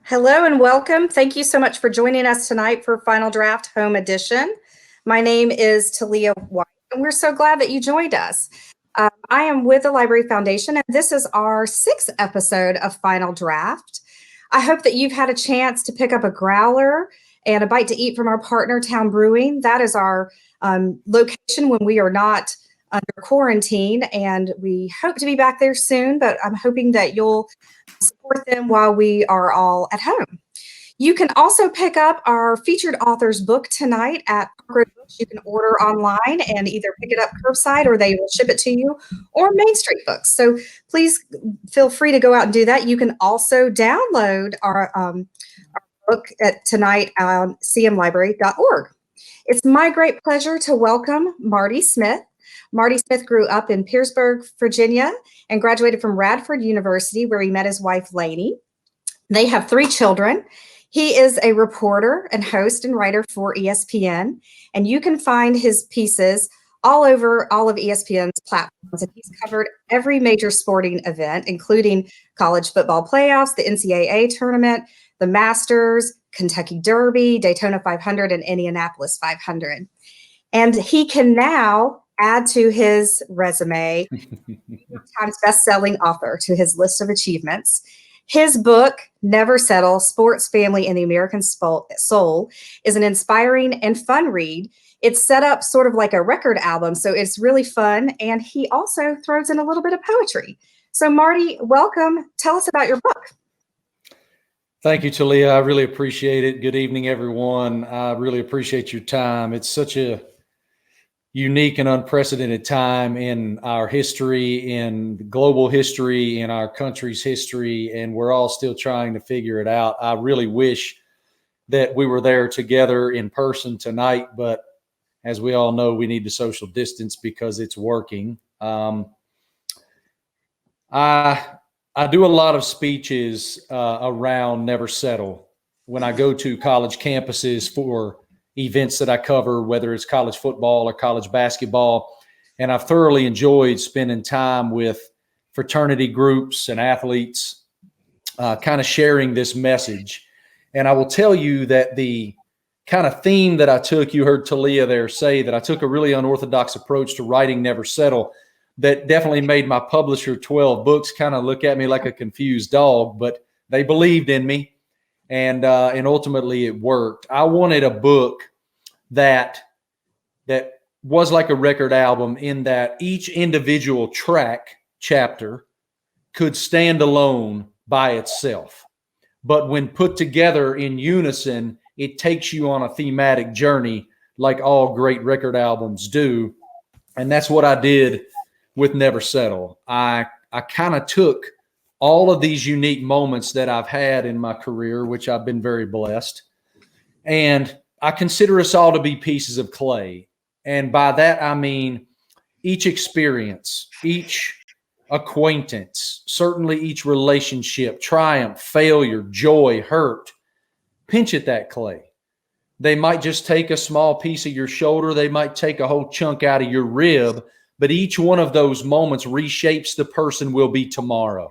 Hello and welcome. Thank you so much for joining us tonight for Final Draft Home Edition. My name is Talia White, and we're so glad that you joined us. I am with the Library Foundation, and this is our 6th episode of Final Draft. I hope that you've had a chance to pick up a growler and a bite to eat from our partner, Town Brewing. That is our location when we are not under quarantine, and we hope to be back there soon, but I'm hoping that you'll support them while we are all at home. You can also pick up our featured author's book tonight at Park Books. You can order online and either pick it up curbside or they will ship it to you, or Main Street Books. So please feel free to go out and do that. You can also download our book tonight on cmlibrary.org. It's my great pleasure to welcome Marty Smith. Marty Smith grew up in Pearisburg, Virginia, and graduated from Radford University, where he met his wife, Lainie. They have 3 children. He is a reporter and host and writer for ESPN, and you can find his pieces all over all of ESPN's platforms. And he's covered every major sporting event, including college football playoffs, the NCAA Tournament, the Masters, Kentucky Derby, Daytona 500, and Indianapolis 500. And he can now add to his resume, New York Times best-selling author, to his list of achievements. His book, Never Settle: Sports, Family, and the American Soul, is an inspiring and fun read. It's set up sort of like a record album, so it's really fun, and he also throws in a little bit of poetry. So Marty, welcome. Tell us about your book. Thank you, Talia. I really appreciate it. Good evening, everyone. I really appreciate your time. It's such a unique and unprecedented time in our history, in global history, in our country's history, and we're all still trying to figure it out. I really wish that we were there together in person tonight, but as we all know, we need to social distance because it's working. I do a lot of speeches around Never Settle when I go to college campuses for events that I cover, whether it's college football or college basketball. And I've thoroughly enjoyed spending time with fraternity groups and athletes, kind of sharing this message. And I will tell you that the kind of theme that I took, you heard Talia there say that I took a really unorthodox approach to writing Never Settle that definitely made my publisher, 12 Books, kind of look at me like a confused dog, but they believed in me. And ultimately it worked. I wanted a book that was like a record album in that each individual chapter could stand alone by itself. But when put together in unison, it takes you on a thematic journey like all great record albums do. And that's what I did with Never Settle. I kind of took all of these unique moments that I've had in my career, which I've been very blessed. And I consider us all to be pieces of clay. And by that, I mean each experience, each acquaintance, certainly each relationship, triumph, failure, joy, hurt, pinch at that clay. They might just take a small piece of your shoulder. They might take a whole chunk out of your rib. But each one of those moments reshapes the person we'll be tomorrow.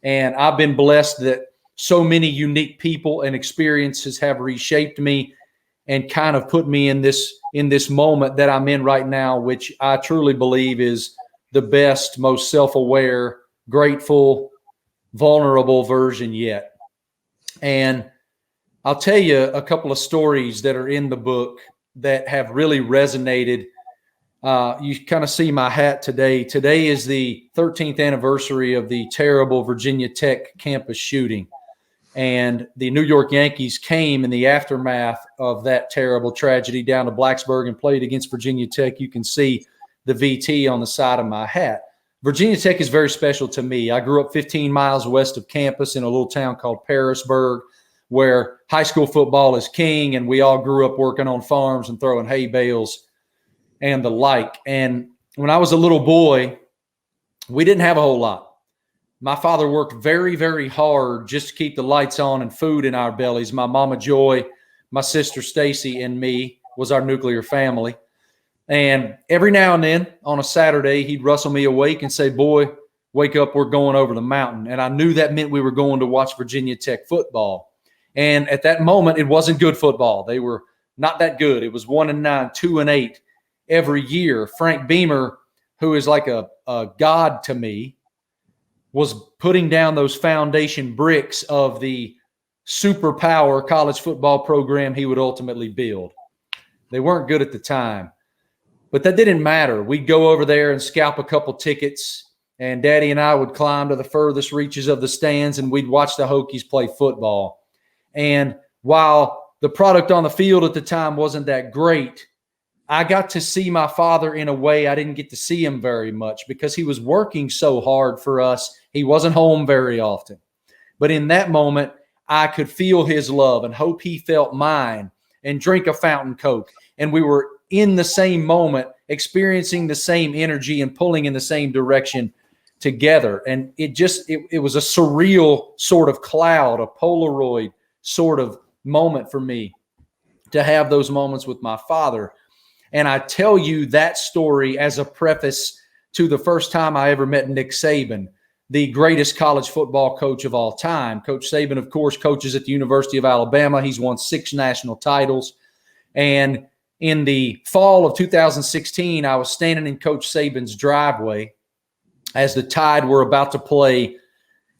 And I've been blessed that so many unique people and experiences have reshaped me and kind of put me in this moment that I'm in right now, which I truly believe is the best, most self-aware, grateful, vulnerable version yet. And I'll tell you a couple of stories that are in the book that have really resonated. You kind of see my hat today. Today is the 13th anniversary of the terrible Virginia Tech campus shooting. And the New York Yankees came in the aftermath of that terrible tragedy down to Blacksburg and played against Virginia Tech. You can see the VT on the side of my hat. Virginia Tech is very special to me. I grew up 15 miles west of campus in a little town called Pearisburg, where high school football is king, and we all grew up working on farms and throwing hay bales and the like. And when I was a little boy, we didn't have a whole lot. My father worked very, very hard just to keep the lights on and food in our bellies. My mama Joy, my sister Stacy, and me was our nuclear family. And every now and then on a Saturday, he'd rustle me awake and say, "Boy, wake up, we're going over the mountain." And I knew that meant we were going to watch Virginia Tech football. And at that moment, it wasn't good football. They were not that good. It was 1-9, 2-8 every year. Frank Beamer, who is like a god to me, was putting down those foundation bricks of the superpower college football program he would ultimately build. They weren't good at the time, but that didn't matter. We'd go over there and scalp a couple tickets, and Daddy and I would climb to the furthest reaches of the stands, and we'd watch the Hokies play football. And while the product on the field at the time wasn't that great, I got to see my father in a way I didn't get to see him very much because he was working so hard for us. He wasn't home very often. But in that moment, I could feel his love and hope he felt mine and drink a fountain Coke. And we were in the same moment, experiencing the same energy and pulling in the same direction together. And it was a surreal sort of cloud, a Polaroid sort of moment for me to have those moments with my father. And I tell you that story as a preface to the first time I ever met Nick Saban, the greatest college football coach of all time. Coach Saban, of course, coaches at the University of Alabama. He's won 6 national titles. And in the fall of 2016, I was standing in Coach Saban's driveway as the Tide were about to play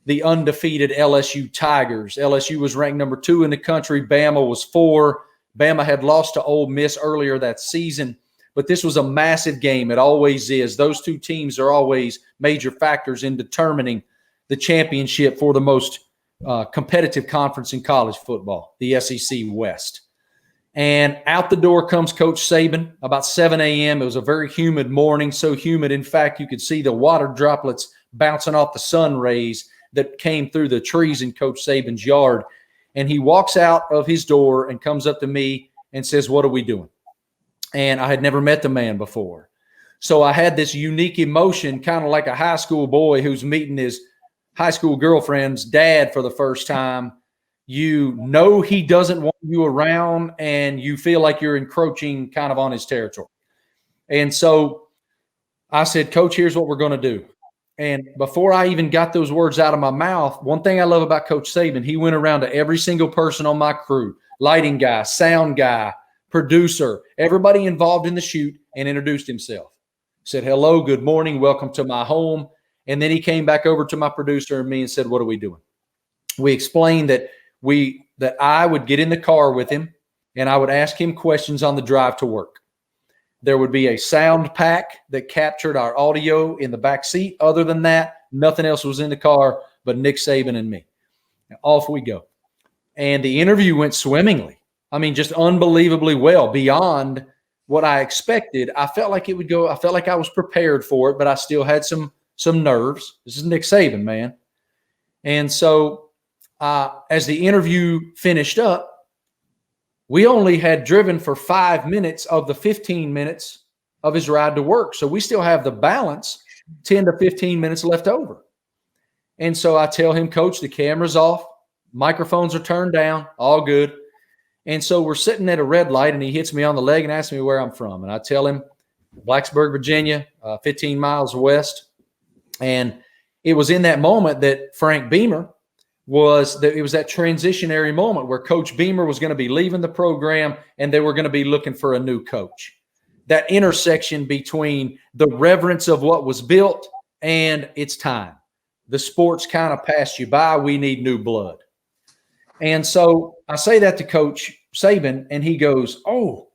the undefeated LSU Tigers. LSU was ranked number 2 in the country. Bama was 4. Bama had lost to Ole Miss earlier that season, but this was a massive game. It always is. Those two teams are always major factors in determining the championship for the most competitive conference in college football, the SEC West. And out the door comes Coach Saban about 7 a.m. It was a very humid morning, so humid, in fact, you could see the water droplets bouncing off the sun rays that came through the trees in Coach Saban's yard. And he walks out of his door and comes up to me and says, "What are we doing?" And I had never met the man before. So I had this unique emotion, kind of like a high school boy who's meeting his high school girlfriend's dad for the first time. You know he doesn't want you around, and you feel like you're encroaching kind of on his territory. And so I said, "Coach, here's what we're going to do." And before I even got those words out of my mouth, one thing I love about Coach Saban, he went around to every single person on my crew, lighting guy, sound guy, producer, everybody involved in the shoot, and introduced himself. Said, "Hello, good morning, welcome to my home." And then he came back over to my producer and me and said, "What are we doing?" We explained that I would get in the car with him and I would ask him questions on the drive to work. There would be a sound pack that captured our audio in the back seat. Other than that, nothing else was in the car but Nick Saban and me. Now, off we go. And the interview went swimmingly. I mean, just unbelievably well, beyond what I expected. I felt like it would go. I felt like I was prepared for it, but I still had some nerves. This is Nick Saban, man. And so as the interview finished up, we only had driven for 5 minutes of the 15 minutes of his ride to work. So we still have the balance, 10 to 15 minutes left over. And so I tell him, "Coach, the camera's off. Microphones are turned down. All good." And so we're sitting at a red light, and he hits me on the leg and asks me where I'm from. And I tell him, Blacksburg, Virginia, 15 miles west. And it was in that moment that Frank Beamer it was that transitionary moment where Coach Beamer was going to be leaving the program and they were going to be looking for a new coach. That intersection between the reverence of what was built and it's time. The sport's kind of passed you by. We need new blood. And so I say that to Coach Saban, and he goes, oh,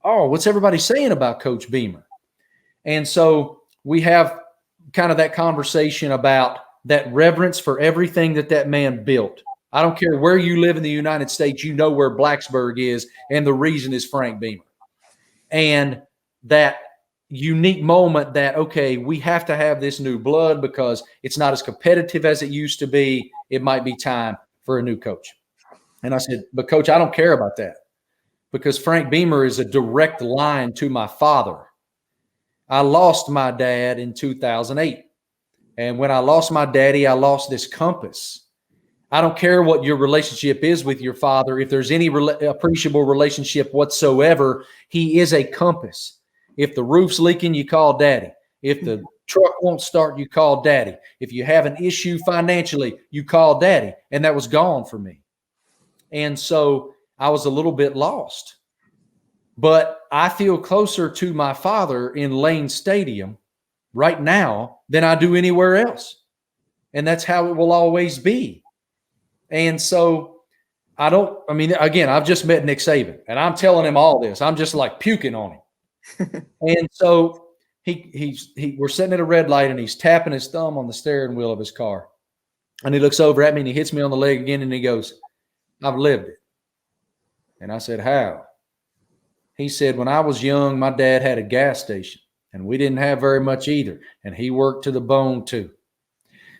what's everybody saying about Coach Beamer? And so we have kind of that conversation about that reverence for everything that man built. I don't care where you live in the United States, you know where Blacksburg is, and the reason is Frank Beamer. And that unique moment that, okay, we have to have this new blood because it's not as competitive as it used to be. It might be time for a new coach. And I said, "But Coach, I don't care about that because Frank Beamer is a direct line to my father. I lost my dad in 2008. And when I lost my daddy, I lost this compass. I don't care what your relationship is with your father. If there's any appreciable relationship whatsoever, he is a compass. If the roof's leaking, you call daddy. If the truck won't start, you call daddy. If you have an issue financially, you call daddy." And that was gone for me. And so I was a little bit lost. But I feel closer to my father in Lane Stadium right now than I do anywhere else. And that's how it will always be. And so again, I've just met Nick Saban and I'm telling him all this. I'm just like puking on him. And so we're sitting at a red light and he's tapping his thumb on the steering wheel of his car. And he looks over at me and he hits me on the leg again and he goes, "I've lived it." And I said, "How?" He said, "When I was young, my dad had a gas station and we didn't have very much either. And he worked to the bone too.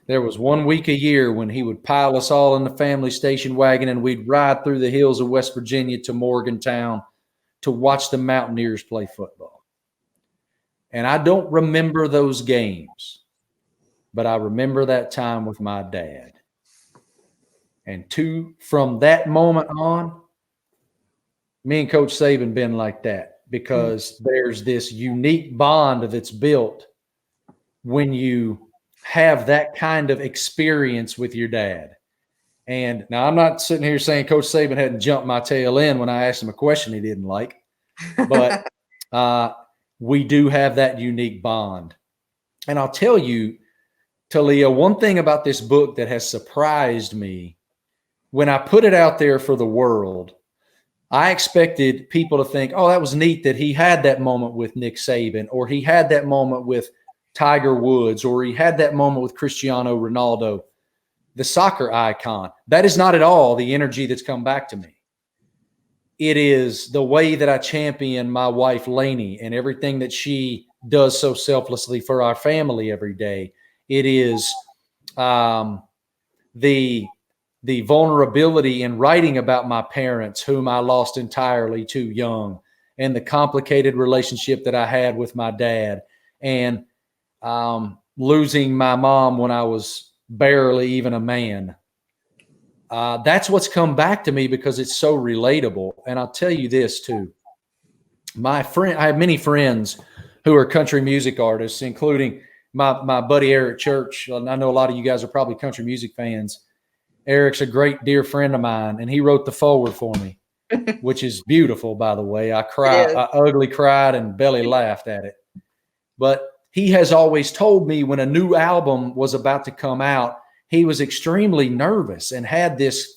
There was 1 week a year when he would pile us all in the family station wagon and we'd ride through the hills of West Virginia to Morgantown to watch the Mountaineers play football. And I don't remember those games, but I remember that time with my dad." And from that moment on, me and Coach Saban been like that, because there's this unique bond that's built when you have that kind of experience with your dad. And now I'm not sitting here saying Coach Saban hadn't jumped my tail in when I asked him a question he didn't like, but we do have that unique bond. And I'll tell you, Talia, one thing about this book that has surprised me, when I put it out there for the world, I expected people to think, "Oh, that was neat that he had that moment with Nick Saban, or he had that moment with Tiger Woods, or he had that moment with Cristiano Ronaldo, the soccer icon." That is not at all the energy that's come back to me. It is the way that I champion my wife, Lainie, and everything that she does so selflessly for our family every day. It is the vulnerability in writing about my parents, whom I lost entirely too young, and the complicated relationship that I had with my dad, and losing my mom when I was barely even a man. That's what's come back to me because it's so relatable. And I'll tell you this too. I have many friends who are country music artists, including my buddy Eric Church. I know a lot of you guys are probably country music fans. Eric's a great dear friend of mine, and he wrote the foreword for me, which is beautiful, by the way. I ugly cried and belly laughed at it. But he has always told me when a new album was about to come out, he was extremely nervous and had this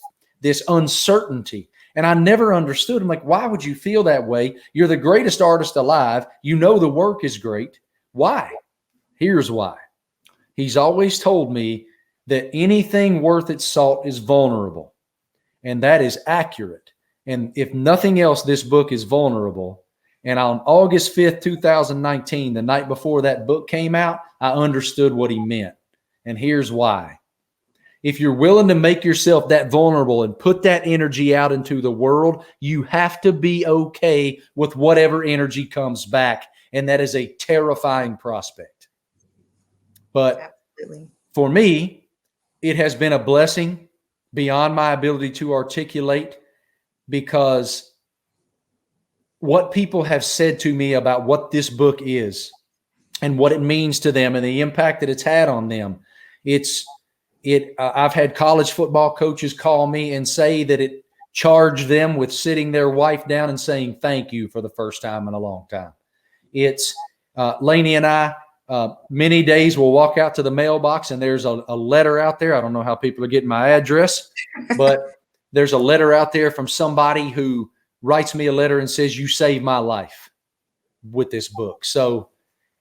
uncertainty. And I never understood. I'm like, why would you feel that way? You're the greatest artist alive. You know the work is great. Why? Here's why. He's always told me that anything worth its salt is vulnerable. And that is accurate. And if nothing else, this book is vulnerable. And on August 5th, 2019, the night before that book came out, I understood what he meant. And here's why. If you're willing to make yourself that vulnerable and put that energy out into the world, you have to be okay with whatever energy comes back. And that is a terrifying prospect. But absolutely, for me, it has been a blessing beyond my ability to articulate, because what people have said to me about what this book is and what it means to them and the impact that it's had on them. I've had college football coaches call me and say that it charged them with sitting their wife down and saying thank you for the first time in a long time. It's Lainie and I, many days we'll walk out to the mailbox and there's a letter out there. I don't know how people are getting my address, but there's a letter out there from somebody who writes me a letter and says, "You saved my life with this book." So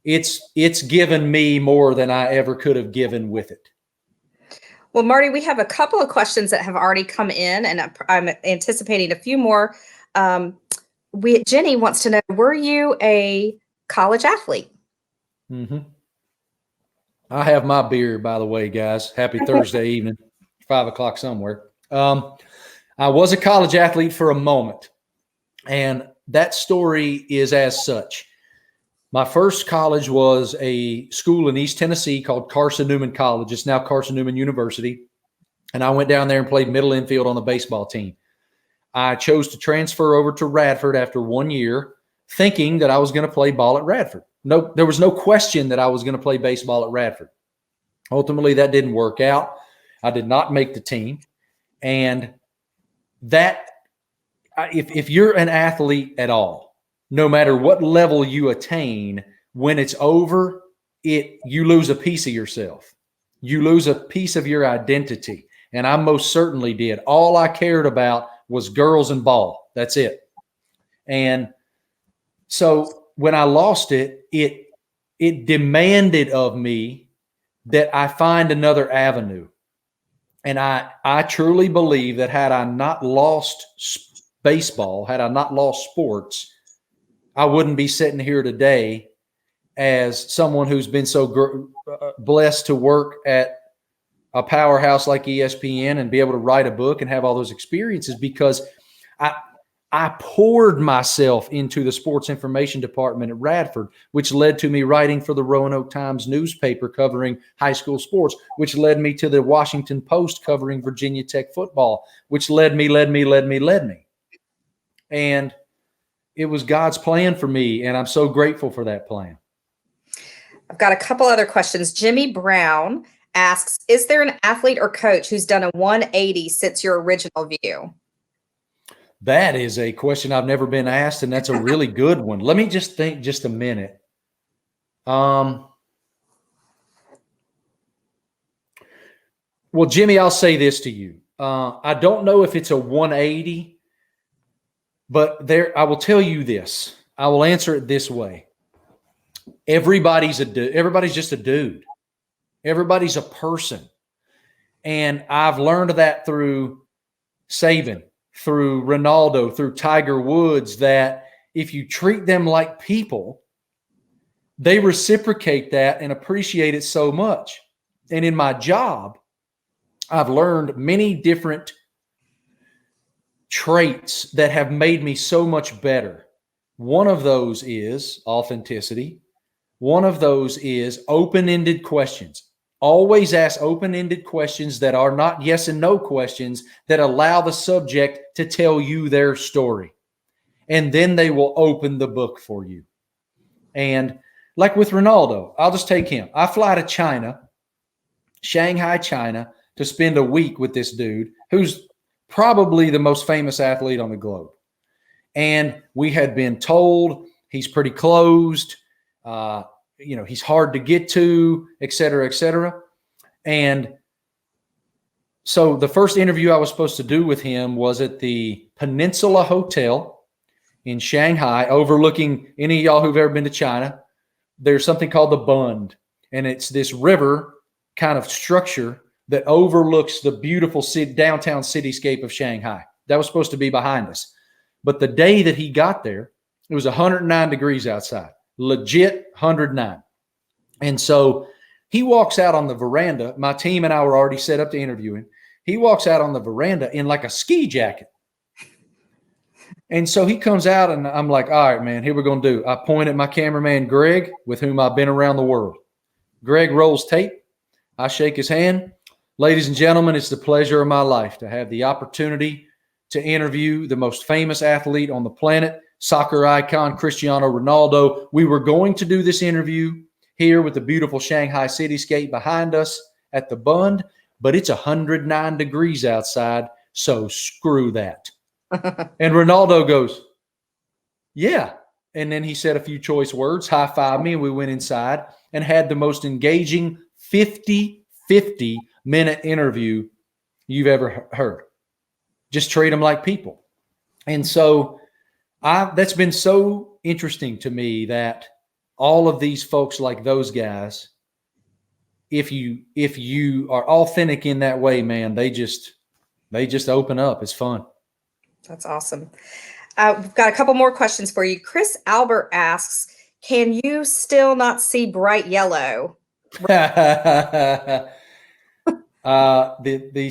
it's given me more than I ever could have given with it. Well, Marty, we have a couple of questions that have already come in, and I'm anticipating a few more. Jenny wants to know, were you a college athlete? Mm-hmm. I have my beer, by the way, guys. Happy Thursday evening, 5 o'clock somewhere. I was a college athlete for a moment, and that story is as such. My first college was a school in East Tennessee called Carson Newman College. It's now Carson Newman University. And I went down there and played middle infield on the baseball team. I chose to transfer over to Radford after 1 year, thinking that I was going to play ball at Radford. No, there was no question that I was going to play baseball at Radford. Ultimately, that didn't work out. I did not make the team. And that if you're an athlete at all, no matter what level you attain, when it's over, you lose a piece of yourself. You lose a piece of your identity. And I most certainly did. All I cared about was girls and ball. That's it. And so when I lost it, it demanded of me that I find another avenue. And I truly believe that had I not lost baseball, had I not lost sports, I wouldn't be sitting here today as someone who's been so blessed to work at a powerhouse like ESPN and be able to write a book and have all those experiences, because I poured myself into the sports information department at Radford, which led to me writing for the Roanoke Times newspaper covering high school sports, which led me to the Washington Post covering Virginia Tech football, which led me. And it was God's plan for me, and I'm so grateful for that plan. I've got a couple other questions. Jimmy Brown asks, is there an athlete or coach who's done a 180 since your original view? That is a question I've never been asked, and that's a really good one. Let me just think just a minute. Well, Jimmy, I'll say this to you. I don't know if it's a 180, but I will tell you this. I will answer it this way. Everybody's just a dude. Everybody's a person. And I've learned that through Saban, through Ronaldo, through Tiger Woods, that if you treat them like people, they reciprocate that and appreciate it so much. And in my job, I've learned many different traits that have made me so much better. One of those is authenticity. One of those is open-ended questions. Always ask open-ended questions that are not yes and no questions, that allow the subject to tell you their story. And then they will open the book for you. And like with Ronaldo, I'll just take him. I fly to China, Shanghai, China, to spend a week with this dude who's probably the most famous athlete on the globe. And we had been told he's pretty closed, he's hard to get to, et cetera, et cetera. And so the first interview I was supposed to do with him was at the Peninsula Hotel in Shanghai, overlooking any of y'all who've ever been to China. There's something called the Bund, and it's this river kind of structure that overlooks the beautiful downtown cityscape of Shanghai. That was supposed to be behind us. But the day that he got there, it was 109 degrees outside. Legit 109. And so he walks out on the veranda. My team and I were already set up to interview him. He walks out on the veranda in like a ski jacket. And so he comes out, and I'm like, all right, man, here we're going to do. I point at my cameraman, Greg, with whom I've been around the world. Greg rolls tape. I shake his hand. Ladies and gentlemen, it's the pleasure of my life to have the opportunity to interview the most famous athlete on the planet, soccer icon Cristiano Ronaldo. We were going to do this interview here with the beautiful Shanghai cityscape behind us at the Bund, but it's 109 degrees outside, so screw that. And Ronaldo goes, yeah. And then he said a few choice words, high-fived me, and we went inside and had the most engaging 50-minute interview you've ever heard. Just treat them like people. And so that's been so interesting to me, that all of these folks, like those guys, if you are authentic in that way, man, they just open up. It's fun. That's awesome. We've got a couple more questions for you. Chris Albert asks, can you still not see bright yellow? The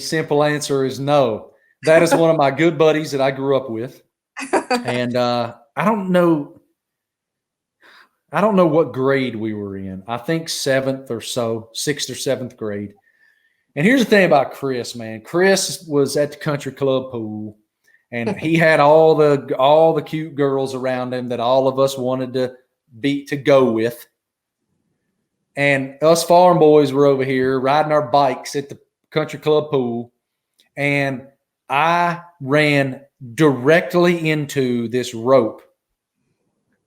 simple answer is no. That is one of my good buddies that I grew up with. And I don't know what grade we were in. I think 6th or 7th grade. And here's the thing about Chris, man. Chris was at the country club pool, and he had all the cute girls around him that all of us wanted to go with. And us farm boys were over here riding our bikes at the country club pool. And I ran directly into this rope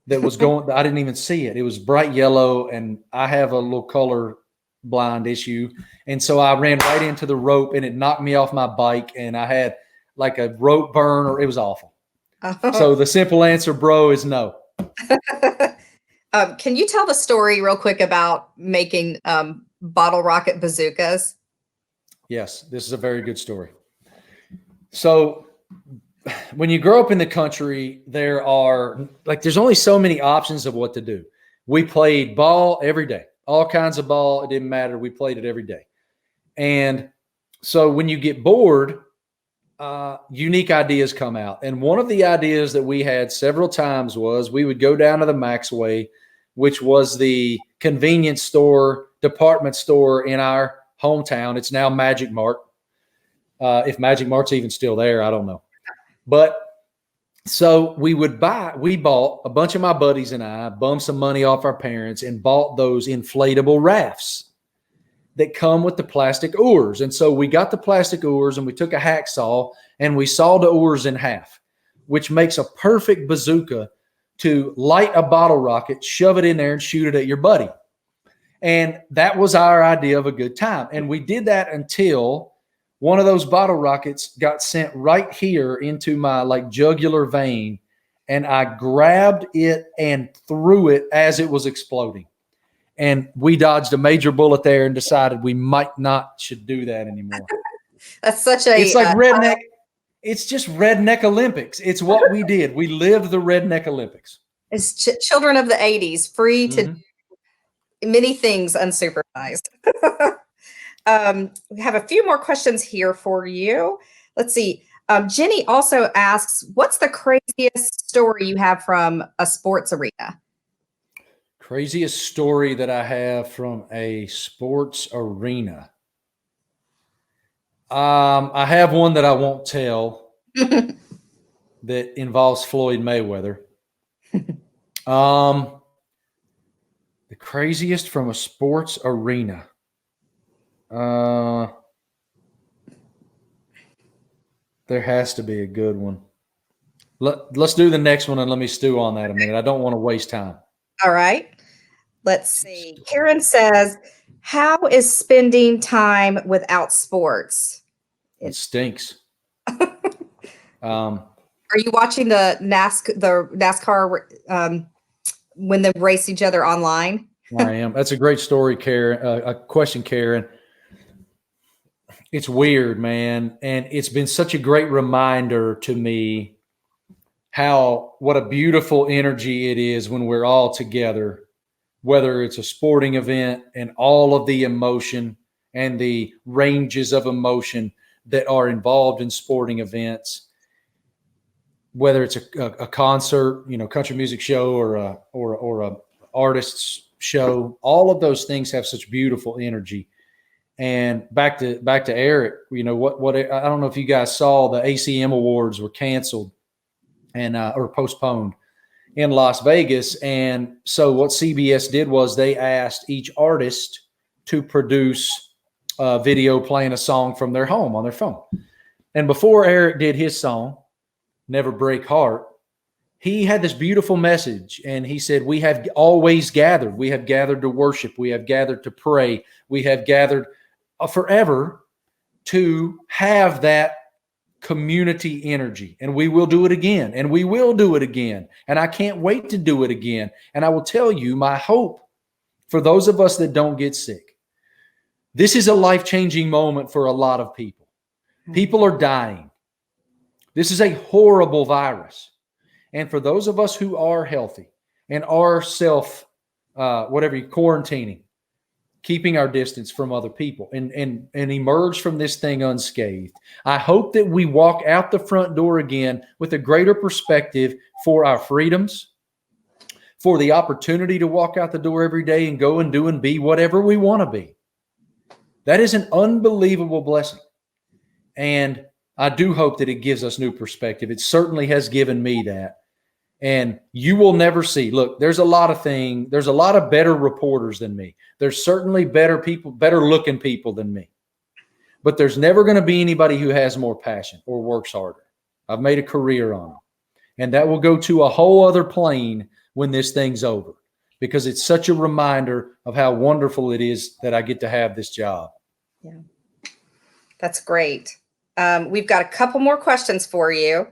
that was going. I didn't even see it. It was bright yellow, and I have a little color blind issue. And so I ran right into the rope, and it knocked me off my bike, and I had like a rope burn, or it was awful. So the simple answer, bro, is no. Can you tell the story real quick about making bottle rocket bazookas? Yes, this is a very good story. So when you grow up in the country, there's only so many options of what to do. We played ball every day, all kinds of ball. It didn't matter. We played it every day. And so when you get bored, unique ideas come out. And one of the ideas that we had several times was we would go down to the Maxway, which was the convenience store, department store in our hometown. It's now Magic Mart. If Magic Mart's even still there, I don't know. But so we bought, a bunch of my buddies and I bummed some money off our parents and bought those inflatable rafts that come with the plastic oars. And so we got the plastic oars and we took a hacksaw and we sawed the oars in half, which makes a perfect bazooka to light a bottle rocket, shove it in there and shoot it at your buddy. And that was our idea of a good time. And we did that until one of those bottle rockets got sent right here into my jugular vein, and I grabbed it and threw it as it was exploding. And we dodged a major bullet there and decided we should do that anymore. That's such it's like redneck. It's just Redneck Olympics. It's what we did. We lived the Redneck Olympics. It's children of the 80s, free to do many things unsupervised. We have a few more questions here for you. Let's see. Jenny also asks, what's the craziest story you have from a sports arena? Craziest story that I have from a sports arena. I have one that I won't tell that involves Floyd Mayweather. The craziest from a sports arena. There has to be a good one. Let's do the next one and let me stew on that a minute. I don't want to waste time. All right. Let's see. Karen says, how is spending time without sports? It stinks. Are you watching the NASCAR when they race each other online? I am. That's a great story, Karen. A question, Karen. It's weird, man. And it's been such a great reminder to me what a beautiful energy it is when we're all together, whether it's a sporting event and all of the emotion and the ranges of emotion that are involved in sporting events, whether it's a concert, country music show or a artist's show. All of those things have such beautiful energy. And back to Eric, what I don't know if you guys saw, the ACM awards were canceled and or postponed in Las Vegas. And so what CBS did was they asked each artist to produce a video playing a song from their home on their phone. And before Eric did his song, Never Break Heart, he had this beautiful message. And he said, we have always gathered. We have gathered to worship. We have gathered to pray. We have gathered forever to have that community energy. And we will do it again. And we will do it again. And I can't wait to do it again. And I will tell you, my hope for those of us that don't get sick, this is a life-changing moment for a lot of people. People are dying. This is a horrible virus. And for those of us who are healthy and are quarantining, keeping our distance from other people and emerge from this thing unscathed, I hope that we walk out the front door again with a greater perspective for our freedoms, for the opportunity to walk out the door every day and go and do and be whatever we want to be. That is an unbelievable blessing. And I do hope that it gives us new perspective. It certainly has given me that. And you will never see, look, there's a lot of better reporters than me. There's certainly better people, better looking people than me. but there's never going to be anybody who has more passion or works harder. I've made a career on it. And that will go to a whole other plane when this thing's over, because it's such a reminder of how wonderful it is that I get to have this job. Yeah, that's great. We've got a couple more questions for you.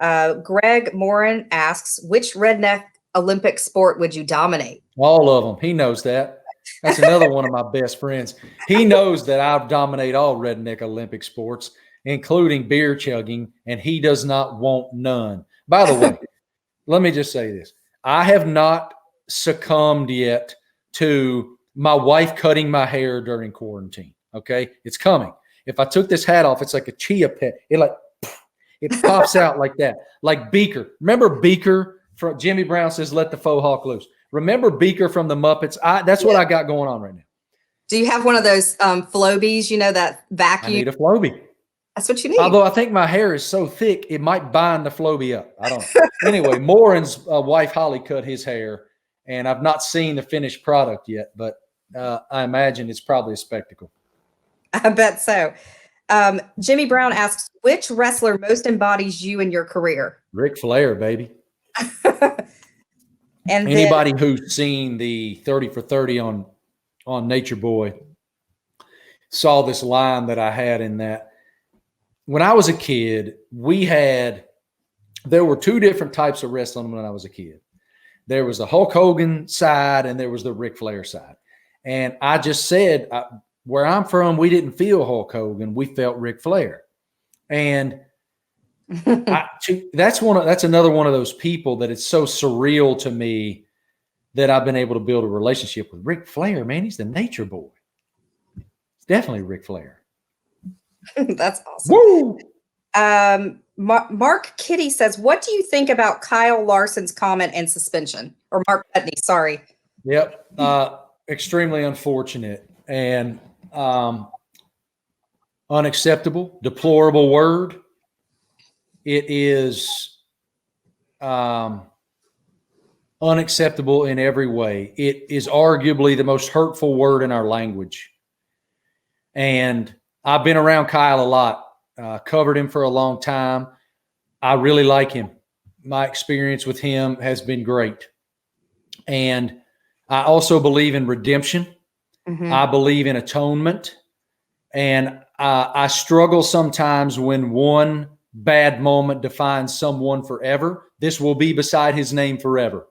Greg Morin asks, which Redneck Olympic sport would you dominate? All of them. He knows that. That's another one of my best friends. He knows that I dominate all Redneck Olympic sports, including beer chugging, and he does not want none. By the way, let me just say this. I have not succumbed yet to my wife cutting my hair during quarantine. Okay? It's coming. If I took this hat off, it's like a chia pet. It pops out like that. Like Beaker. Remember Beaker? From Jimmy Brown says, let the faux hawk loose. Remember Beaker from the Muppets? That's what I got going on right now. Do you have one of those Flobies, that vacuum? I need a Flobie. That's what you need. Although I think my hair is so thick, it might bind the Flobie up. I don't know. Anyway, Morin's wife, Holly, cut his hair, and I've not seen the finished product yet, but I imagine it's probably a spectacle. I bet so. Jimmy Brown asks, which wrestler most embodies you in your career? Ric Flair, baby. And anybody who's seen the 30 for 30 on Nature Boy saw this line that I had in that. When I was a kid, there were two different types of wrestling when I was a kid. There was the Hulk Hogan side and there was the Ric Flair side. And I just said, where I'm from, we didn't feel Hulk Hogan. We felt Ric Flair. And that's another one of those people that it's so surreal to me that I've been able to build a relationship with. Ric Flair, man, he's the Nature Boy. It's definitely Ric Flair. That's awesome. Woo! Mark Kitty says, what do you think about Kyle Larson's comment and suspension? Or Mark Putney, sorry. Yep. Extremely unfortunate and unacceptable, deplorable word. It is unacceptable in every way. It is arguably the most hurtful word in our language. And I've been around Kyle a lot, covered him for a long time. I really like him. My experience with him has been great. And I also believe in redemption. Mm-hmm. I believe in atonement. And I struggle sometimes when one bad moment defines someone forever. This will be beside his name forever.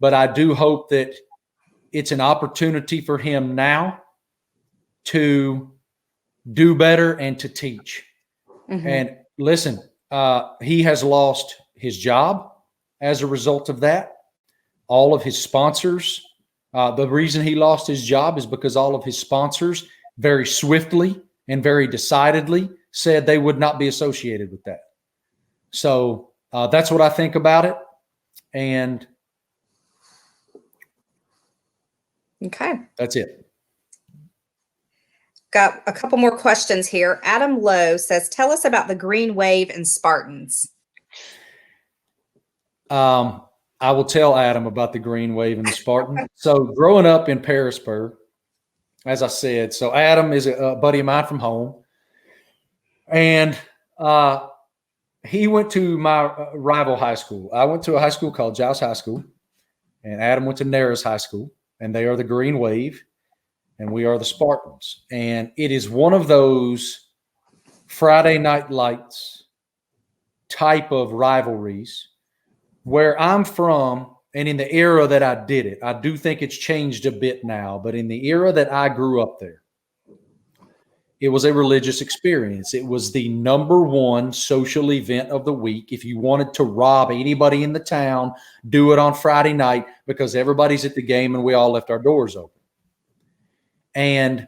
But I do hope that it's an opportunity for him now to do better and to teach. Mm-hmm. And listen, he has lost his job as a result of that. All of his sponsors, the reason he lost his job is because all of his sponsors very swiftly and very decidedly said they would not be associated with that. So that's what I think about it. And okay, that's it. Got a couple more questions here. Adam Lowe says, tell us about the Green Wave and Spartans. I will tell Adam about the Green Wave and the Spartan. So growing up in Parisburg, as I said, so Adam is a buddy of mine from home. And he went to my rival high school. I went to a high school called Giles High School, and Adam went to Naras High School, and they are the Green Wave, and we are the Spartans. And it is one of those Friday Night Lights type of rivalries where I'm from, and in the era that I did it, I do think it's changed a bit now, but in the era that I grew up there, it was a religious experience. It was the number one social event of the week. If you wanted to rob anybody in the town, do it on Friday night because everybody's at the game and we all left our doors open. And,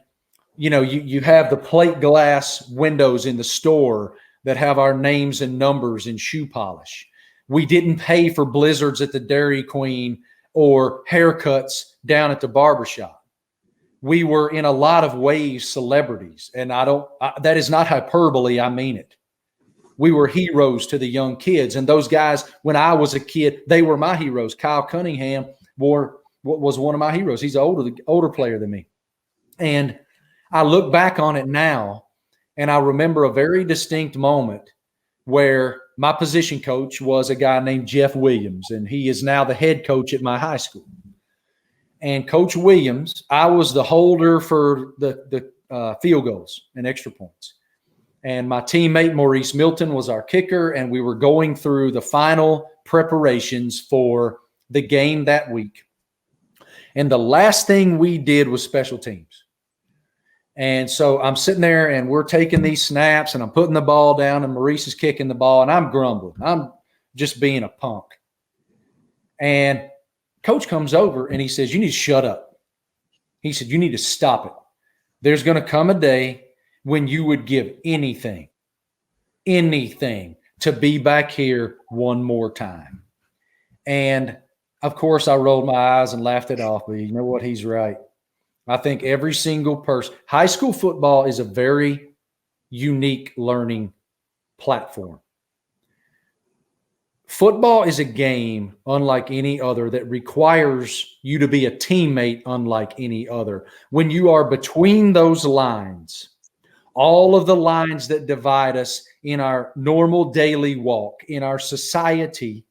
you know, you have the plate glass windows in the store that have our names and numbers in shoe polish. We didn't pay for blizzards at the Dairy Queen or haircuts down at the barbershop. We were in a lot of ways celebrities, and that is not hyperbole. I mean it. We were heroes to the young kids, and those guys, when I was a kid, they were my heroes. Kyle Cunningham was one of my heroes. He's an older player than me. And I look back on it now, And I remember a very distinct moment where my position coach was a guy named Jeff Williams, and he is now the head coach at my high school. And Coach Williams, I was the holder for the field goals and extra points. And my teammate Maurice Milton was our kicker, and we were going through the final preparations for the game that week. And the last thing we did was special teams. And so I'm sitting there and we're taking these snaps and I'm putting the ball down and Maurice is kicking the ball and I'm grumbling. I'm just being a punk. And coach comes over and he says, you need to shut up. He said, you need to stop it. There's going to come a day when you would give anything to be back here one more time. And of course I rolled my eyes and laughed it off, but you know what? He's right. I think every single person, high school football is a very unique learning platform. Football is a game unlike any other that requires you to be a teammate unlike any other. When you are between those lines, all of the lines that divide us in our normal daily walk, in our society,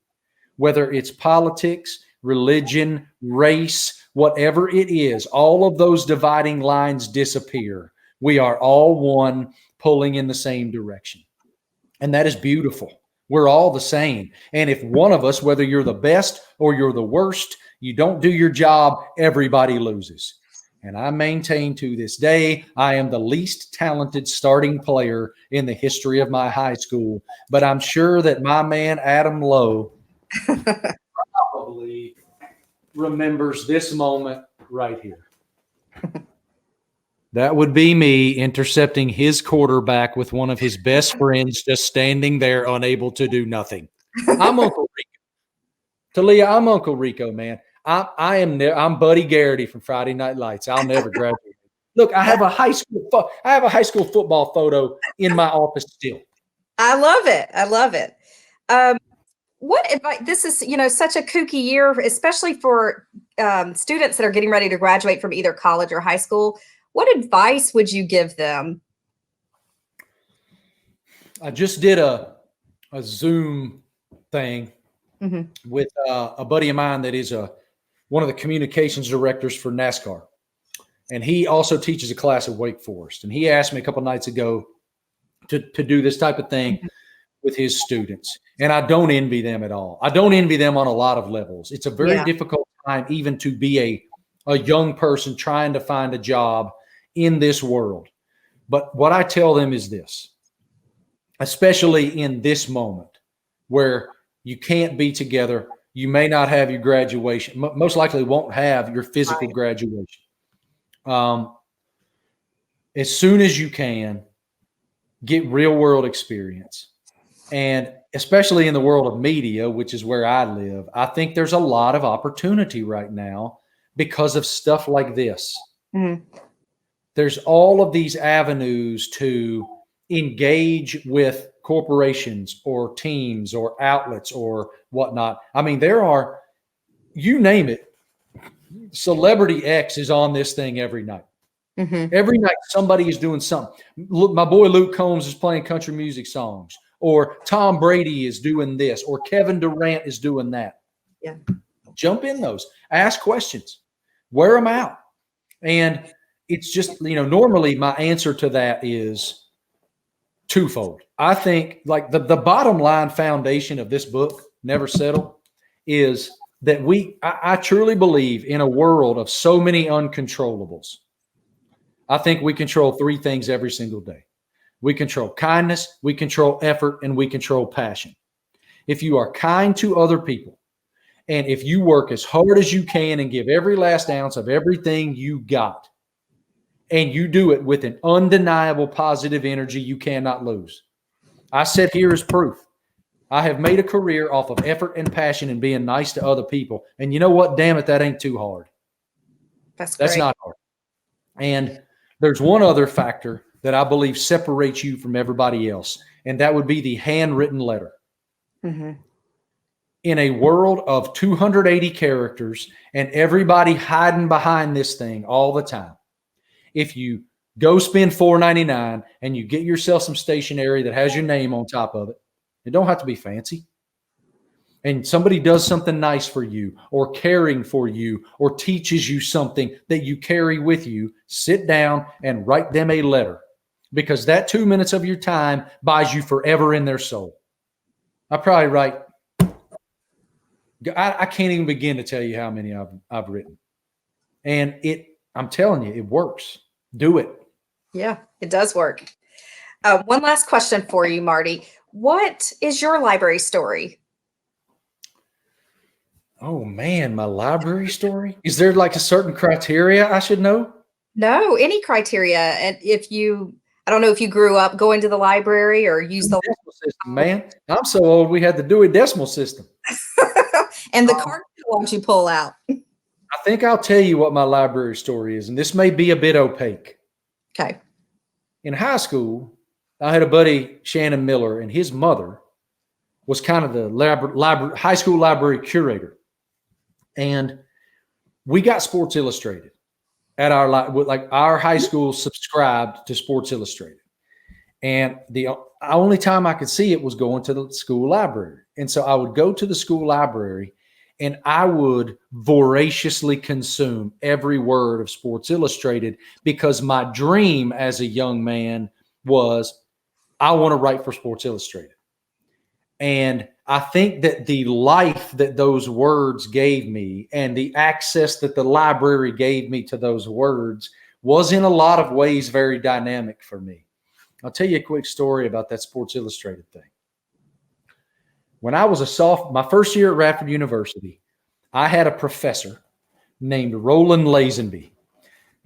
whether it's politics, religion, race, whatever it is, all of those dividing lines disappear. We are all one, pulling in the same direction. And that is beautiful. We're all the same. And if one of us, whether you're the best or you're the worst, you don't do your job, everybody loses. And I maintain to this day, I am the least talented starting player in the history of my high school. But I'm sure that my man, Adam Lowe, probably remembers this moment right here. That would be me intercepting his quarterback with one of his best friends just standing there unable to do nothing. I'm Uncle Rico. Talia, I'm Uncle Rico, man. I'm Buddy Garrity from Friday Night Lights. I'll never graduate. Look, I have a high school football photo in my office still. I love it. I love it. What advice? This is, such a kooky year, especially for students that are getting ready to graduate from either college or high school. What advice would you give them? I just did a Zoom thing with a buddy of mine that is one of the communications directors for NASCAR. And he also teaches a class at Wake Forest. And he asked me a couple nights ago to do this type of thing with his students. And I don't envy them at all. I don't envy them on a lot of levels. It's a very difficult time even to be a young person trying to find a job in this world. But what I tell them is this, especially in this moment where you can't be together, you may not have your graduation, most likely won't have your physical graduation. As soon as you can, get real world experience. And especially in the world of media, which is where I live, I think there's a lot of opportunity right now because of stuff like this. There's all of these avenues to engage with corporations or teams or outlets or whatnot. I mean, there are, you name it, Celebrity X is on this thing every night. Every night somebody is doing something. Look, my boy Luke Combs is playing country music songs, or Tom Brady is doing this, or Kevin Durant is doing that. Yeah. Jump in those. Ask questions. Wear them out. And it's just, normally my answer to that is twofold. I think like the bottom line foundation of this book, Never Settle, is that I truly believe in a world of so many uncontrollables. I think we control three things every single day. We control kindness, we control effort, and we control passion. If you are kind to other people, and if you work as hard as you can and give every last ounce of everything you got, and you do it with an undeniable positive energy you cannot lose. I sit here as proof. I have made a career off of effort and passion and being nice to other people. And you know what? Damn it, that ain't too hard. That's not hard. And there's one other factor that I believe separates you from everybody else, and that would be the handwritten letter. In a world of 280 characters and everybody hiding behind this thing all the time, if you Go spend $4.99 and you get yourself some stationery that has your name on top of it. It don't have to be fancy. And somebody does something nice for you or caring for you or teaches you something that you carry with you, sit down and write them a letter, because that 2 minutes of your time buys you forever in their soul. I probably write, I can't even begin to tell you how many I've written. And I'm telling you, it works. Do it. Yeah, it does work. One last question for you, Marty. What is your library story? Oh, man, my library story? Is there like a certain criteria I should know? No, any criteria. And I don't know if you grew up going to the library or used the decimal system, man. I'm so old we had the Dewey Decimal System. and the card ones you pull out. I think I'll tell you what my library story is, and this may be a bit opaque. Okay. In high school, I had a buddy, Shannon Miller, and his mother was kind of the high school library curator. And we got Sports Illustrated at our high school subscribed to Sports Illustrated. And the only time I could see it was going to the school library. And so I would go to the school library and I would voraciously consume every word of Sports Illustrated, because my dream as a young man was, I want to write for Sports Illustrated. And I think that the life that those words gave me and the access that the library gave me to those words was in a lot of ways very dynamic for me. I'll tell you a quick story about that Sports Illustrated thing. When I was my first year at Radford University, I had a professor named Roland Lazenby.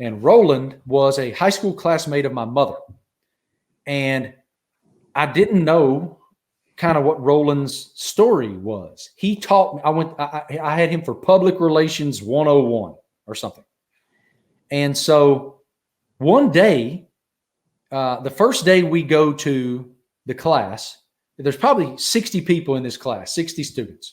And Roland was a high school classmate of my mother. And I didn't know kind of what Roland's story was. He taught me, I had him for Public Relations 101 or something. And so one day, the first day we go to the class, there's probably 60 people in this class, 60 students.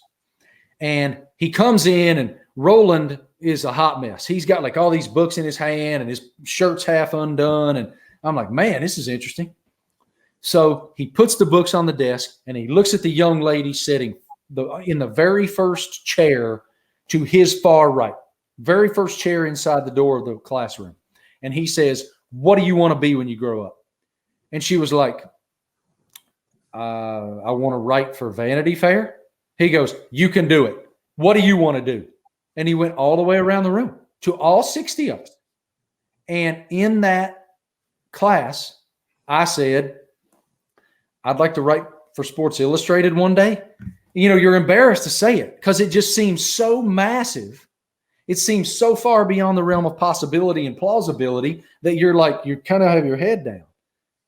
And he comes in, and Roland is a hot mess. He's got like all these books in his hand and his shirt's half undone. And I'm like, man, this is interesting. So he puts the books on the desk and he looks at the young lady sitting in the very first chair to his far right, very first chair inside the door of the classroom. And he says, what do you want to be when you grow up? And she was like, I want to write for Vanity Fair. He goes, you can do it. What do you want to do? And he went all the way around the room to all 60 of us. And in that class, I said, I'd like to write for Sports Illustrated one day. You know, you're embarrassed to say it because it just seems so massive. It seems so far beyond the realm of possibility and plausibility that you kind of have your head down.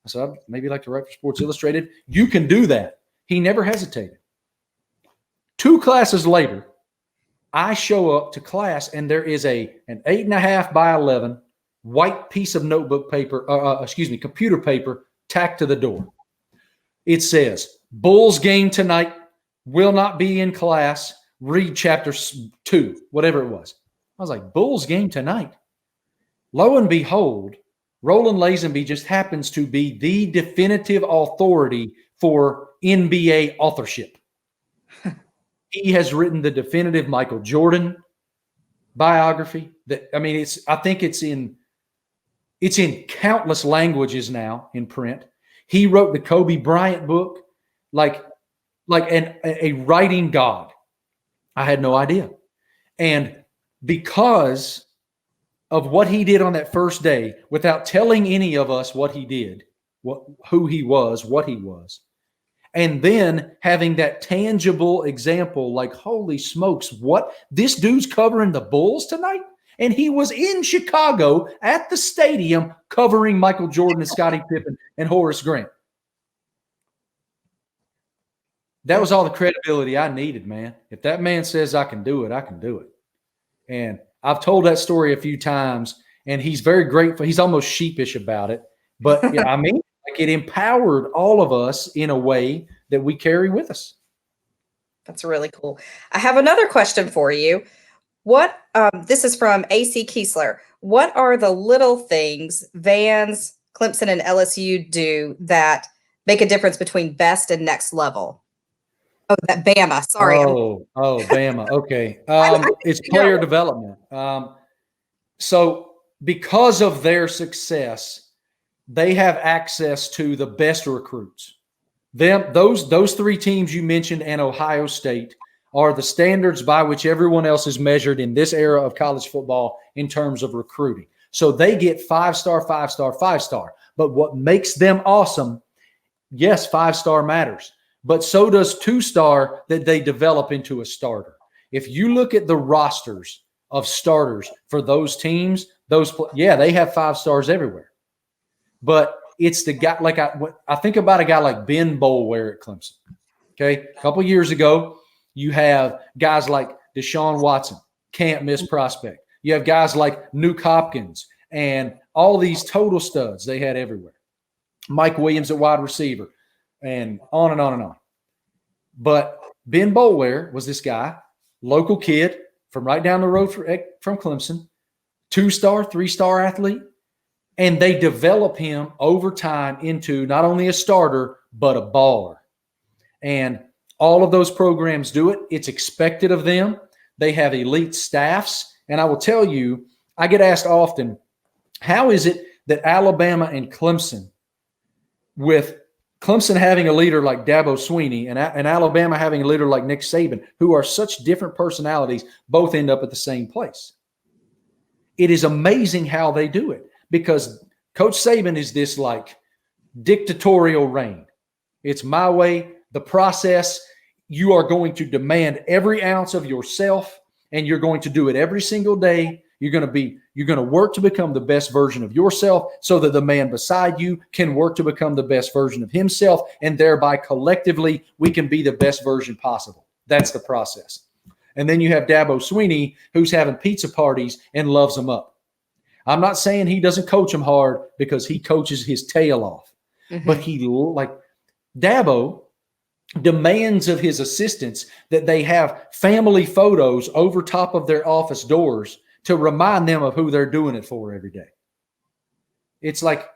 I said, I'd maybe like to write for Sports Illustrated. You can do that. He never hesitated. 2 classes later, I show up to class and there is an 8.5 by 11 white piece of notebook paper, computer paper tacked to the door. It says, Bulls game tonight, will not be in class, read chapter 2, whatever it was. I was like, Bulls game tonight? Lo and behold, Roland Lazenby just happens to be the definitive authority for NBA authorship. He has written the definitive Michael Jordan biography. I think it's in countless languages now in print. He wrote the Kobe Bryant book, like a writing god. I had no idea. And because of what he did on that first day, without telling any of us what he did, who he was, what he was, and then having that tangible example, like, holy smokes, what? This dude's covering the Bulls tonight? And he was in Chicago at the stadium covering Michael Jordan and Scottie Pippen and Horace Grant. That was all the credibility I needed, man. If that man says I can do it, I can do it. And I've told that story a few times, and he's very grateful. He's almost sheepish about it. But yeah, I mean, like, it empowered all of us in a way that we carry with us. That's really cool. I have another question for you. This is from AC Kiesler. What are the little things Vans, Clemson, and LSU do that make a difference between best and next level? Oh, that Bama. Sorry. Bama. Okay. I It's player development. So because of their success, they have access to the best recruits. Those three teams you mentioned and Ohio State are the standards by which everyone else is measured in this era of college football in terms of recruiting. So they get 5-star, 5-star, 5-star. But what makes them awesome, yes, 5-star matters, but so does 2-star that they develop into a starter. If you look at the rosters of starters for those teams, they have 5 stars everywhere. But it's the guy, like I think about a guy like Ben Boulware at Clemson. Okay, a couple years ago, you have guys like Deshaun Watson, can't miss prospect. You have guys like Nuke Hopkins and all these total studs they had everywhere. Mike Williams at wide receiver and on and on and on. But Ben Boulware was this guy, local kid from right down the road from Clemson, 2-star, 3-star athlete. And they develop him over time into not only a starter, but a baller. And all of those programs do it. It's expected of them. They have elite staffs. And I will tell you, I get asked often, how is it that Alabama and Clemson, with Clemson having a leader like Dabo Swinney and Alabama having a leader like Nick Saban, who are such different personalities, both end up at the same place? It is amazing how they do it, because Coach Saban is this like dictatorial reign. It's my way, the process. You are going to demand every ounce of yourself, and you're going to do it every single day. You're going to work to become the best version of yourself so that the man beside you can work to become the best version of himself, and thereby collectively we can be the best version possible. That's the process. And then you have Dabo Swinney, who's having pizza parties and loves them up. I'm not saying he doesn't coach them hard, because he coaches his tail off. Mm-hmm. But he, like Dabo, demands of his assistants that they have family photos over top of their office doors to remind them of who they're doing it for every day. It's like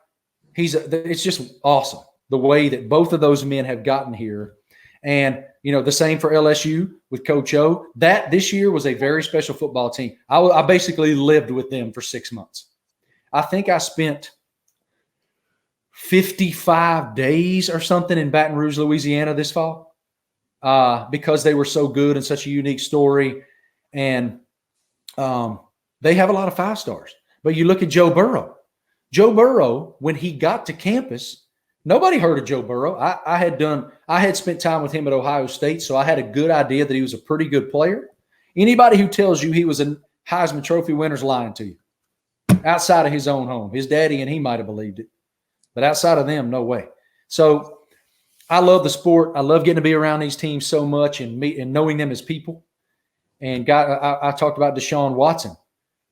it's just awesome the way that both of those men have gotten here. And, the same for LSU with Coach O. That this year was a very special football team. I basically lived with them for 6 months. I think I spent 55 days or something in Baton Rouge, Louisiana this fall, because they were so good and such a unique story. And they have a lot of 5-stars. But you look at Joe Burrow. Joe Burrow, when he got to campus, nobody heard of Joe Burrow. I had spent time with him at Ohio State, so I had a good idea that he was a pretty good player. Anybody who tells you he was a Heisman Trophy winner is lying to you. Outside of his own home, his daddy and he might have believed it, but outside of them, no way. So I love the sport. I love getting to be around these teams so much and knowing them as people. And I talked about Deshaun Watson.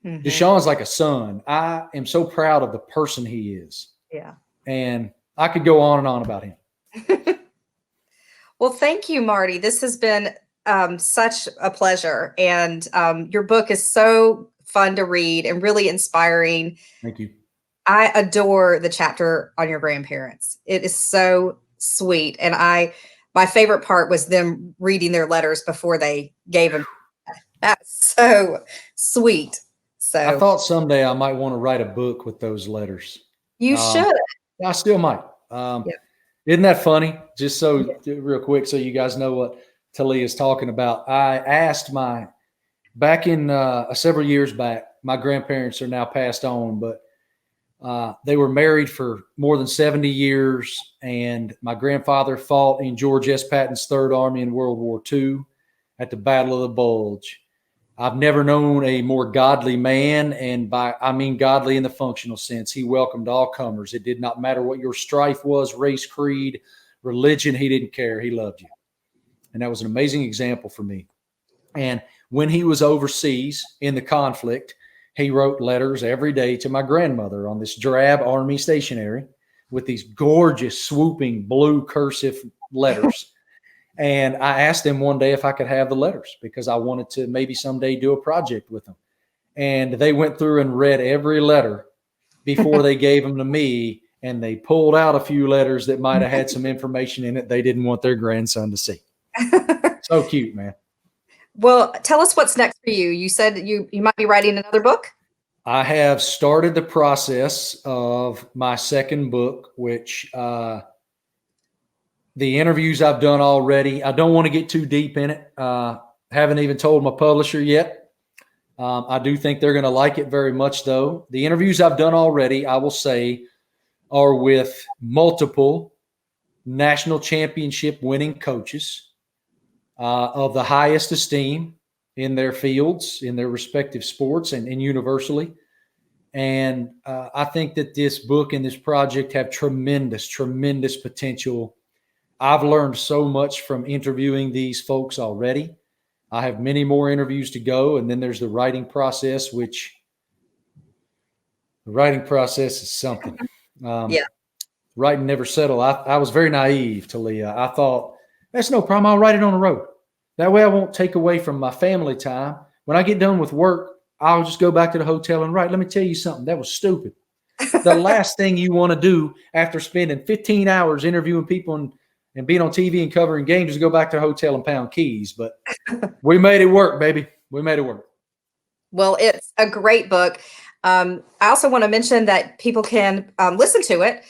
Mm-hmm. Deshaun's like a son. I am so proud of the person he is. Yeah. And I could go on and on about him. Well, thank you, Marty. This has been such a pleasure. And your book is so fun to read and really inspiring. Thank you. I adore the chapter on your grandparents. It is so sweet. And my favorite part was them reading their letters before they gave them. That's so sweet. So I thought someday I might want to write a book with those letters. You should. I still might. Isn't that funny? Just so real quick, so you guys know what Talia is talking about. I asked back in several years back, my grandparents are now passed on, but they were married for more than 70 years. And my grandfather fought in George S. Patton's Third Army in World War II at the Battle of the Bulge. I've never known a more godly man, and I mean godly in the functional sense. He welcomed all comers. It did not matter what your strife was, race, creed, religion. He didn't care. He loved you. And that was an amazing example for me. And when he was overseas in the conflict, he wrote letters every day to my grandmother on this drab army stationery with these gorgeous, swooping blue cursive letters. And I asked them one day if I could have the letters because I wanted to maybe someday do a project with them. And they went through and read every letter before they gave them to me. And they pulled out a few letters that might have had some information in it they didn't want their grandson to see. So cute, man. Well, tell us what's next for you. You said you might be writing another book. I have started the process of my second book, which the interviews I've done already. I don't want to get too deep in it. Haven't even told my publisher yet. I do think they're going to like it very much, though. The interviews I've done already, I will say, are with multiple national championship winning coaches of the highest esteem in their fields, in their respective sports and universally. And I think that this book and this project have tremendous, tremendous potential. I've learned so much from interviewing these folks already. I have many more interviews to go. And then there's the writing process, which the writing process is something. Writing never settle. I was very naive, Talia. I thought, that's no problem. I'll write it on the road. That way I won't take away from my family time. When I get done with work, I'll just go back to the hotel and write. Let me tell you something. That was stupid. The last thing you want to do after spending 15 hours interviewing people and being on TV and covering games is go back to the hotel and pound keys. But we made it work, baby. We made it work. Well, it's a great book. I also want to mention that people can listen to it.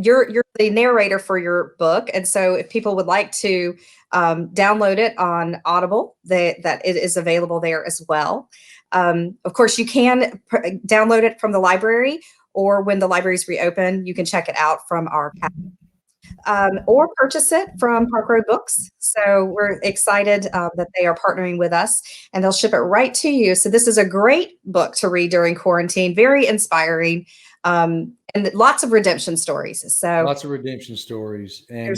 You're the narrator for your book. And so if people would like to download it on Audible, that it is available there as well. Of course, you can download it from the library, or when the libraries reopen, you can check it out from our or purchase it from Park Road Books. So we're excited that they are partnering with us, and they'll ship it right to you. So this is a great book to read during quarantine, very inspiring, and lots of redemption stories. So lots of redemption stories. And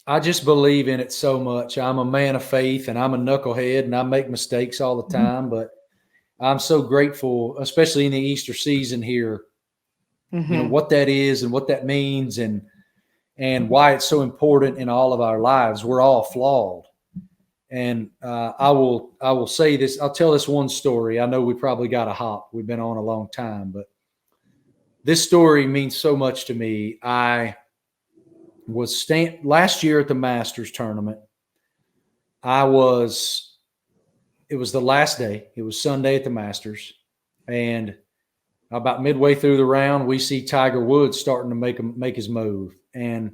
I just believe in it so much. I'm a man of faith, and I'm a knucklehead, and I make mistakes all the time, but I'm so grateful, especially in the Easter season here, you know, what that is and what that means and why it's so important in all of our lives. We're all flawed. And I will say this. I'll tell this one story. I know we probably got a hop. We've been on a long time, but this story means so much to me. I was last year at the Masters tournament. It was the last day. It was Sunday at the Masters. And about midway through the round, we see Tiger Woods starting to make his move. And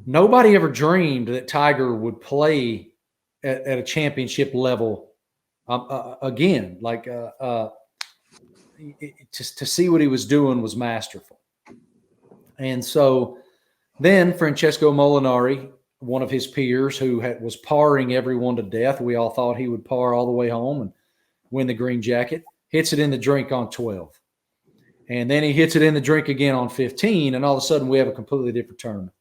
nobody ever dreamed that Tiger would play at a championship level again. Like just to see what he was doing was masterful. And so then Francesco Molinari, one of his peers who was parring everyone to death, we all thought he would par all the way home and win the green jacket, hits it in the drink on 12. And then he hits it in the drink again on 15, and all of a sudden we have a completely different tournament.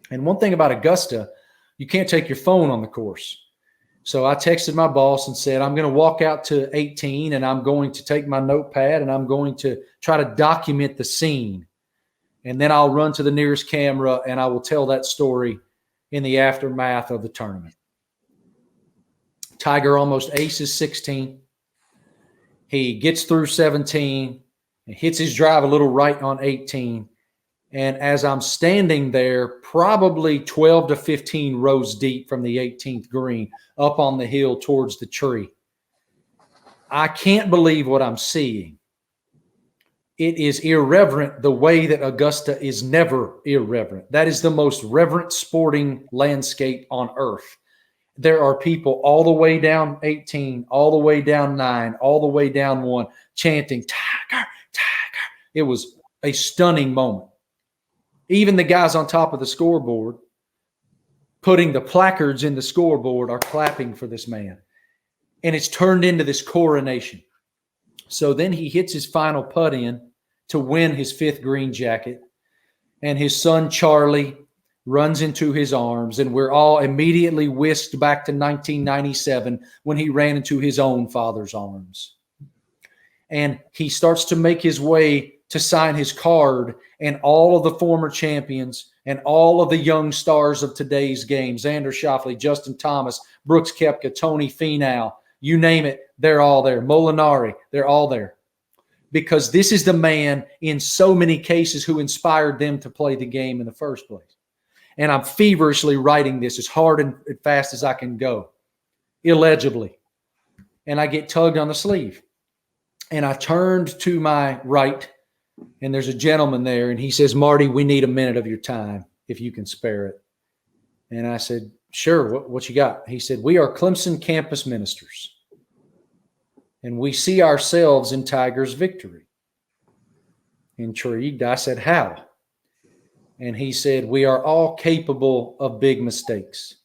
And one thing about Augusta, you can't take your phone on the course. So I texted my boss and said, I'm going to walk out to 18, and I'm going to take my notepad, and I'm going to try to document the scene. And then I'll run to the nearest camera, and I will tell that story in the aftermath of the tournament. Tiger almost aces 16. He gets through 17. And hits his drive a little right on 18. And as I'm standing there, probably 12 to 15 rows deep from the 18th green, up on the hill towards the tree, I can't believe what I'm seeing. It is irreverent the way that Augusta is never irreverent. That is the most reverent sporting landscape on earth. There are people all the way down 18, all the way down 9, all the way down 1, chanting, Tiger, Tiger. It was a stunning moment. Even the guys on top of the scoreboard putting the placards in the scoreboard are clapping for this man. And it's turned into this coronation. So then he hits his final putt in to win his 5th green jacket. And his son, Charlie, runs into his arms. And we're all immediately whisked back to 1997 when he ran into his own father's arms. And he starts to make his way to sign his card. And all of the former champions And all of the young stars of today's game, Xander Schauffele, Justin Thomas, Brooks Koepka, Tony Finau, you name it, they're all there. Molinari, they're all there. Because this is the man in so many cases who inspired them to play the game in the first place. And I'm feverishly writing this as hard and fast as I can go, illegibly. And I get tugged on the sleeve. And I turned to my right, and there's a gentleman there, and he says, Marty, we need a minute of your time if you can spare it. And I said, sure, what you got? He said, we are Clemson campus ministers, and we see ourselves in Tiger's victory. Intrigued, I said, how? And he said, we are all capable of big mistakes,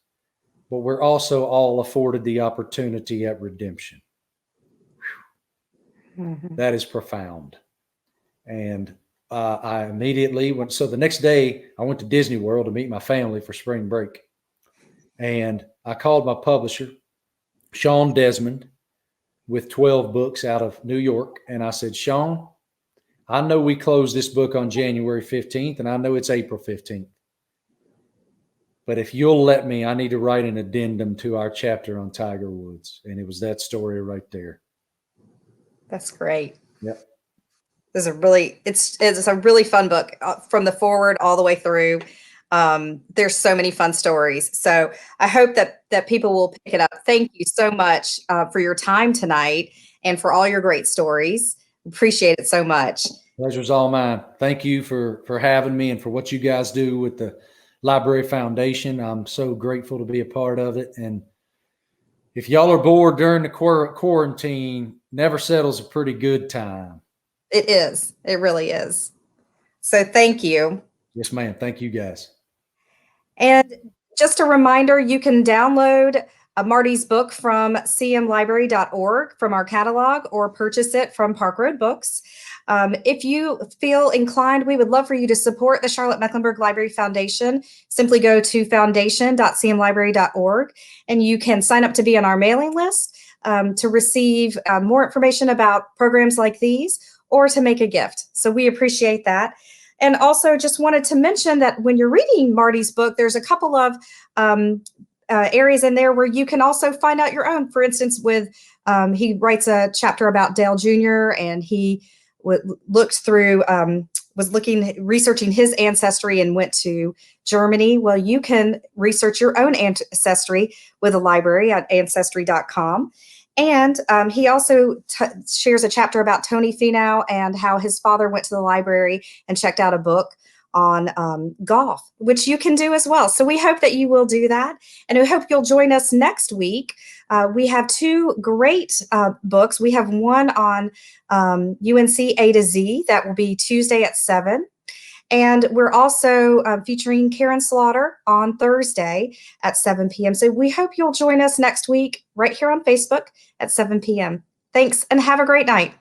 but we're also all afforded the opportunity at redemption. Mm-hmm. That is profound. And I immediately went. So the next day, I went to Disney World to meet my family for spring break. And I called my publisher, Sean Desmond, with 12 books out of New York. And I said, Sean, I know we closed this book on January 15th, and I know it's April 15th. But if you'll let me, I need to write an addendum to our chapter on Tiger Woods. And it was that story right there. That's great. Yep. It's a really fun book from the forward all the way through. There's so many fun stories. So I hope that people will pick it up. Thank you so much for your time tonight and for all your great stories. Appreciate it so much. Pleasure's all mine. Thank you for having me and for what you guys do with the Library Foundation. I'm so grateful to be a part of it. And if y'all are bored during the quarantine, Never Settle's a pretty good time. It is. It really is. So thank you. Yes, ma'am. Thank you, guys. And just a reminder, you can download Marty's book from cmlibrary.org from our catalog or purchase it from Park Road Books. If you feel inclined, we would love for you to support the Charlotte Mecklenburg Library Foundation. Simply go to foundation.cmlibrary.org and you can sign up to be on our mailing list to receive more information about programs like these or to make a gift. So we appreciate that. And also just wanted to mention that when you're reading Marty's book, there's a couple of areas in there where you can also find out your own. For instance, he writes a chapter about Dale Jr. and he researching his ancestry and went to Germany. Well, you can research your own ancestry with a library at ancestry.com. And he also shares a chapter about Tony Finau and how his father went to the library and checked out a book on golf, which you can do as well. So we hope that you will do that. And we hope you'll join us next week. We have two great books. We have one on UNC A to Z. That will be Tuesday at 7. And we're also featuring Karen Slaughter on Thursday at 7 p.m. So we hope you'll join us next week right here on Facebook at 7 p.m. Thanks and have a great night.